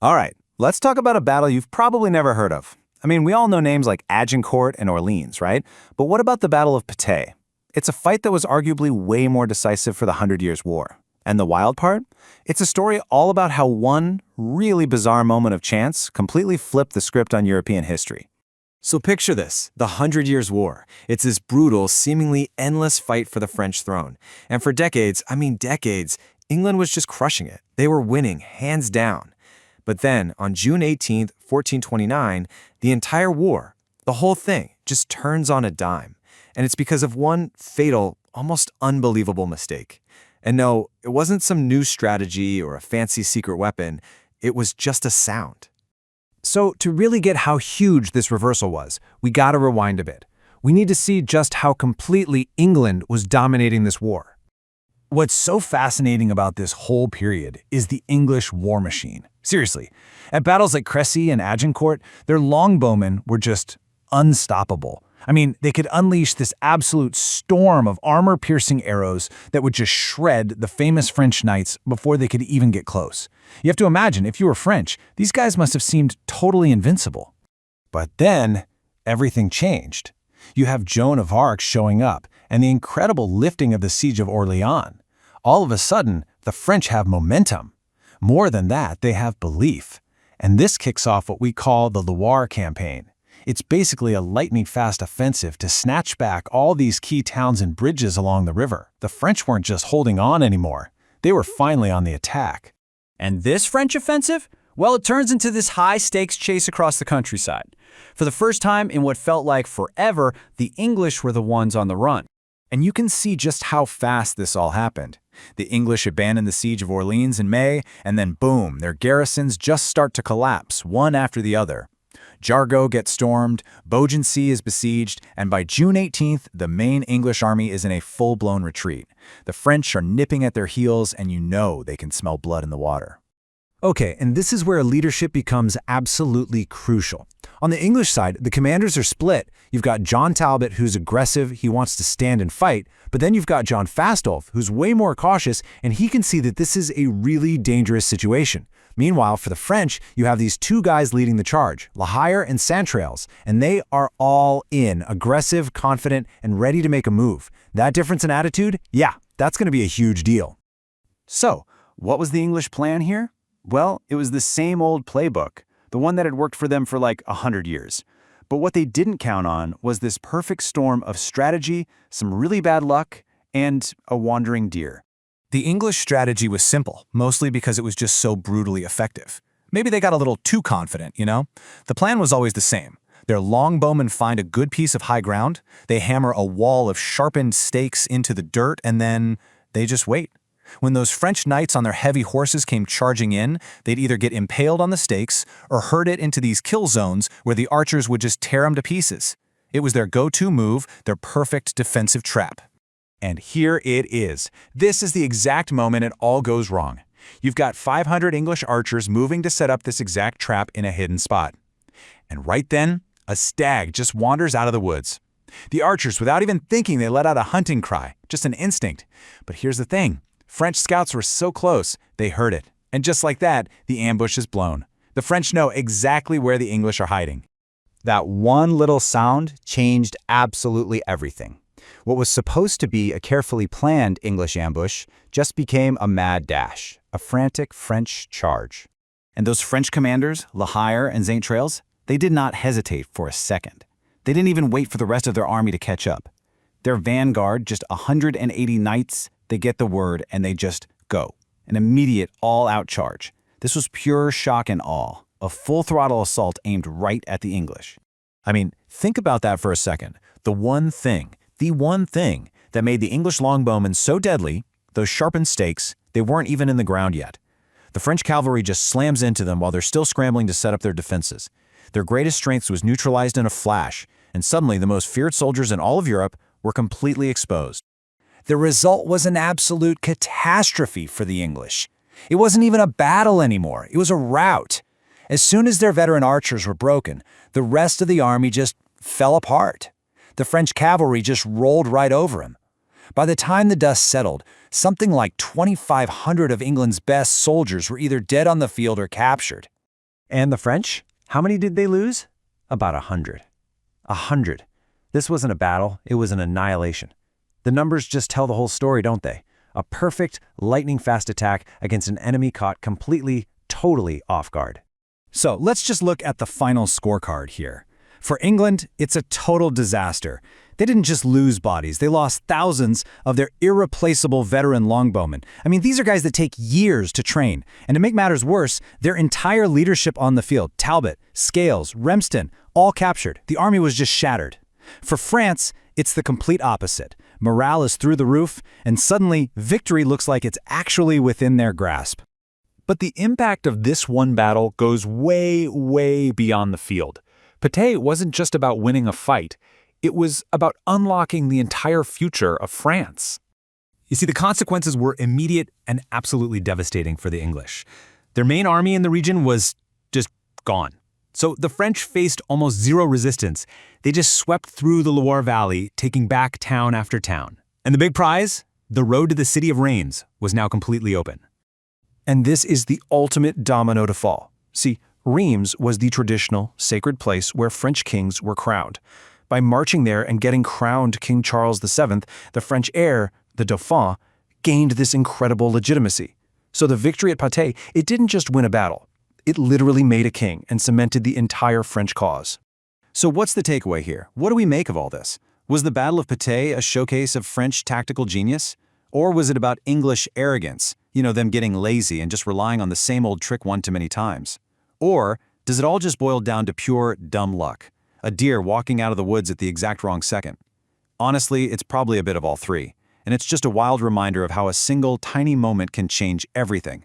All right, let's talk about a battle you've probably never heard of. I mean, we all know names like Agincourt and Orleans, right? But what about the Battle of Patay? It's a fight that was arguably way more decisive for the Hundred Years' War. And the wild part? It's a story all about how one really bizarre moment of chance completely flipped the script on European history. So picture this, the Hundred Years' War. It's this brutal, seemingly endless fight for the French throne. And for decades, England was just crushing it. They were winning, hands down. But then, on June 18th, 1429, the entire war, the whole thing, just turns on a dime. And it's because of one fatal, almost unbelievable mistake. And no, it wasn't some new strategy or a fancy secret weapon. It was just a sound. So to really get how huge this reversal was, we gotta rewind a bit. We need to see just how completely England was dominating this war. What's so fascinating about this whole period is the English war machine. Seriously, at battles like Crécy and Agincourt, their longbowmen were just unstoppable. I mean, they could unleash this absolute storm of armor-piercing arrows that would just shred the famous French knights before they could even get close. You have to imagine, if you were French, these guys must have seemed totally invincible. But then, everything changed. You have Joan of Arc showing up, and the incredible lifting of the siege of Orleans. All of a sudden, the French have momentum. More than that, they have belief. And this kicks off what we call the Loire campaign. It's basically a lightning-fast offensive to snatch back all these key towns and bridges along the river. The French weren't just holding on anymore. They were finally on the attack. And this French offensive? Well, it turns into this high-stakes chase across the countryside. For the first time in what felt like forever, the English were the ones on the run. And you can see just how fast this all happened. The English abandon the siege of Orleans in May, and then boom, their garrisons just start to collapse, one after the other. Jargeau gets stormed, Beaugency is besieged, and by June 18th, the main English army is in a full-blown retreat. The French are nipping at their heels, and you know they can smell blood in the water. Okay, and this is where leadership becomes absolutely crucial. On the English side, the commanders are split. You've got John Talbot, who's aggressive, he wants to stand and fight, but then you've got John Fastolf, who's way more cautious, and he can see that this is a really dangerous situation. Meanwhile, for the French, you have these two guys leading the charge, La Hire and Xaintrailles, and they are all in, aggressive, confident, and ready to make a move. That difference in attitude? Yeah, that's going to be a huge deal. So, what was the English plan here? Well, it was the same old playbook, the one that had worked for them for like 100 years. But what they didn't count on was this perfect storm of strategy, some really bad luck, and a wandering deer. The English strategy was simple, mostly because it was just so brutally effective. Maybe they got a little too confident, you know? The plan was always the same. Their longbowmen find a good piece of high ground, they hammer a wall of sharpened stakes into the dirt, and then they just wait. When those French knights on their heavy horses came charging in, they'd either get impaled on the stakes or herded into these kill zones where the archers would just tear them to pieces. It was their go-to move, their perfect defensive trap. And here it is. This is the exact moment it all goes wrong. You've got 500 English archers moving to set up this exact trap in a hidden spot. And right then, a stag just wanders out of the woods. The archers, without even thinking, they let out a hunting cry, just an instinct. But here's the thing. French scouts were so close, they heard it. And just like that, the ambush is blown. The French know exactly where the English are hiding. That one little sound changed absolutely everything. What was supposed to be a carefully planned English ambush just became a mad dash, a frantic French charge. And those French commanders, La Hire and Xaintrailles, they did not hesitate for a second. They didn't even wait for the rest of their army to catch up. Their vanguard, just 180 knights, they get the word and they just go. An immediate all-out charge. This was pure shock and awe, a full-throttle assault aimed right at the English. I mean, think about that for a second. The one thing that made the English longbowmen so deadly, those sharpened stakes, they weren't even in the ground yet. The French cavalry just slams into them while they're still scrambling to set up their defenses. Their greatest strength was neutralized in a flash, and suddenly the most feared soldiers in all of Europe were completely exposed. The result was an absolute catastrophe for the English. It wasn't even a battle anymore, it was a rout. As soon as their veteran archers were broken, the rest of the army just fell apart. The French cavalry just rolled right over him. By the time the dust settled, something like 2,500 of England's best soldiers were either dead on the field or captured. And the French? How many did they lose? About 100. 100. This wasn't a battle, it was an annihilation. The numbers just tell the whole story, don't they? A perfect, lightning-fast attack against an enemy caught completely, totally off guard. So let's just look at the final scorecard here. For England, it's a total disaster. They didn't just lose bodies, they lost thousands of their irreplaceable veteran longbowmen. I mean, these are guys that take years to train. And to make matters worse, their entire leadership on the field, Talbot, Scales, Remston, all captured. The army was just shattered. For France, it's the complete opposite. Morale is through the roof, and suddenly victory looks like it's actually within their grasp. But the impact of this one battle goes way, way beyond the field. Patay wasn't just about winning a fight. It was about unlocking the entire future of France. You see, the consequences were immediate and absolutely devastating for the English. Their main army in the region was just gone. So the French faced almost zero resistance. They just swept through the Loire Valley, taking back town after town. And the big prize? The road to the city of Reims was now completely open. And this is the ultimate domino to fall. See, Reims was the traditional, sacred place where French kings were crowned. By marching there and getting crowned King Charles VII, the French heir, the Dauphin, gained this incredible legitimacy. So the victory at Patay, it didn't just win a battle. It literally made a king and cemented the entire French cause. So what's the takeaway here? What do we make of all this? Was the Battle of Patay a showcase of French tactical genius? Or was it about English arrogance, them getting lazy and just relying on the same old trick one too many times? Or does it all just boil down to pure dumb luck? A deer walking out of the woods at the exact wrong second? Honestly, it's probably a bit of all three, and it's just a wild reminder of how a single tiny moment can change everything.